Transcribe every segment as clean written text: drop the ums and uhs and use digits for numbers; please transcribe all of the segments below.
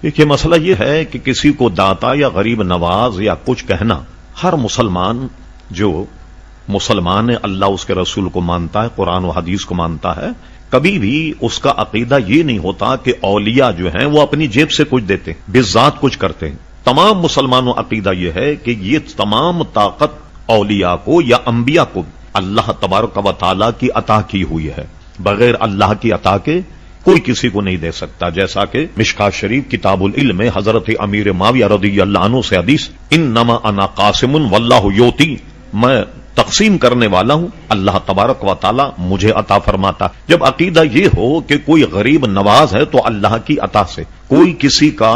دیکھیے مسئلہ یہ ہے کہ کسی کو داتا یا غریب نواز یا کچھ کہنا، ہر مسلمان جو مسلمان ہے اللہ اس کے رسول کو مانتا ہے، قرآن و حدیث کو مانتا ہے، کبھی بھی اس کا عقیدہ یہ نہیں ہوتا کہ اولیاء جو ہیں وہ اپنی جیب سے کچھ دیتے ہیں، بالذات کچھ کرتے ہیں۔ تمام مسلمانوں عقیدہ یہ ہے کہ یہ تمام طاقت اولیاء کو یا انبیاء کو اللہ تبارک و تعالیٰ کی عطا کی ہوئی ہے، بغیر اللہ کی عطا کے کوئی کسی کو نہیں دے سکتا۔ جیسا کہ مشکاۃ شریف کتاب العلم میں حضرت امیر معاویہ رضی اللہ عنہ سے حدیث، انما انا قاسم واللہ یؤتی، میں تقسیم کرنے والا ہوں، اللہ تبارک و تعالیٰ مجھے عطا فرماتا۔ جب عقیدہ یہ ہو کہ کوئی غریب نواز ہے تو اللہ کی عطا سے، کوئی کسی کا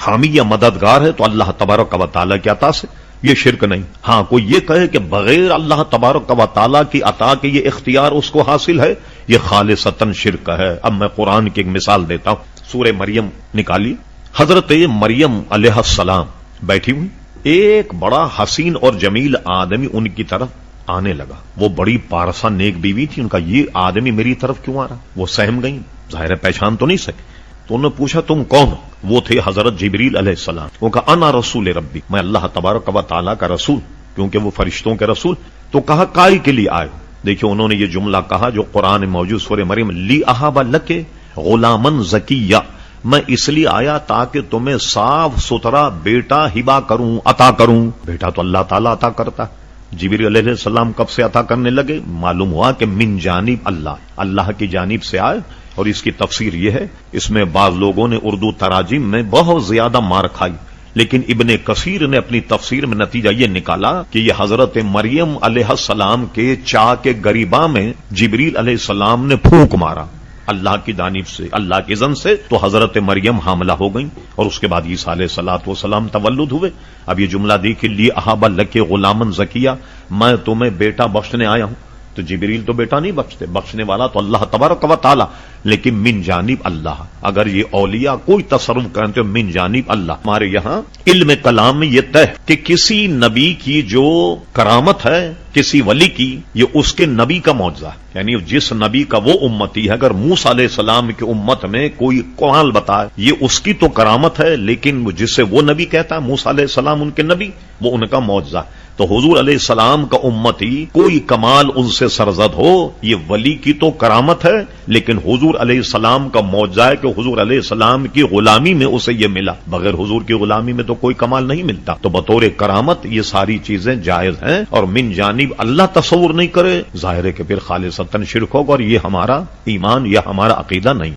حامی یا مددگار ہے تو اللہ تبارک و تعالیٰ کی عطا سے، یہ شرک نہیں۔ ہاں کوئی یہ کہے کہ بغیر اللہ تبارک و تعالیٰ کی عطا کے یہ اختیار اس کو حاصل ہے، یہ خالصتاً شرک ہے۔ اب میں قرآن کی ایک مثال دیتا ہوں، سورہ مریم نکالی، حضرت مریم علیہ السلام بیٹھی ہوئی، ایک بڑا حسین اور جمیل آدمی ان کی طرف آنے لگا۔ وہ بڑی پارسا نیک بیوی تھی، ان کا یہ آدمی میری طرف کیوں آ رہا؟ وہ سہم گئی، ظاہر پہچان تو نہیں سکے، تو انہوں نے پوچھا تم کون ہو؟ وہ تھے حضرت جبریل علیہ السلام۔ وہ کہا انا رسول ربی، میں اللہ تبارک و تعالیٰ کا رسول، کیونکہ وہ فرشتوں کے رسول۔ تو کہا کائی کے لیے آئے؟ دیکھیں انہوں نے یہ جملہ کہا جو قرآن میں موجود سورہ مریم، لی اہاب لک غلامن زکیہ، میں اس لیے آیا تاکہ تمہیں صاف ستھرا بیٹا ہبا کروں، عطا کروں۔ بیٹا تو اللہ تعالیٰ عطا کرتا ہے۔ جبریل علیہ السلام کب سے عطا کرنے لگے؟ معلوم ہوا کہ من جانب اللہ کی جانب سے آئے۔ اور اس کی تفسیر یہ ہے، اس میں بعض لوگوں نے اردو تراجم میں بہت زیادہ مار کھائی، لیکن ابن کثیر نے اپنی تفسیر میں نتیجہ یہ نکالا کہ یہ حضرت مریم علیہ السلام کے چاک گریباں میں جبریل علیہ السلام نے پھونک مارا اللہ کی جانب سے، اللہ کی اذن سے، تو حضرت مریم حاملہ ہو گئیں، اور اس کے بعد عیسیٰ علیہ الصلوۃ والسلام تولد ہوئے۔ اب یہ جملہ دیکھیں، لی اہاب لک غلامن زکیہ، میں تمہیں بیٹا بخشنے آیا ہوں۔ تو جبریل تو بیٹا نہیں بخشتے، بخشنے والا تو اللہ تبارک و تعالی، لیکن من جانب اللہ۔ اگر یہ اولیاء کوئی تصرف کرتے ہو من جانب اللہ۔ ہمارے یہاں علم کلام میں یہ طے کہ کسی نبی کی جو کرامت ہے، کسی ولی کی، یہ اس کے نبی کا معجزہ ہے، یعنی جس نبی کا وہ امتی ہے۔ اگر موسیٰ علیہ السلام کی امت میں کوئی کمال بتائے، یہ اس کی تو کرامت ہے، لیکن جس سے وہ نبی کہتا ہے موسیٰ علیہ السلام ان کے نبی، وہ ان کا معجزہ ہے۔ تو حضور علیہ السلام کا امتی کوئی کمال ان سے سرزد ہو، یہ ولی کی تو کرامت ہے، لیکن حضور علیہ السلام کا معجزہ ہے کہ حضور علیہ السلام کی غلامی میں اسے یہ ملا، بغیر حضور کی غلامی میں تو کوئی کمال نہیں ملتا۔ تو بطور کرامت یہ ساری چیزیں جائز ہیں، اور من جانب اللہ تصور نہیں کرے، ظاہر ہے کہ پھر خالصتاً شرک ہوگا، اور یہ ہمارا ایمان یا ہمارا عقیدہ نہیں۔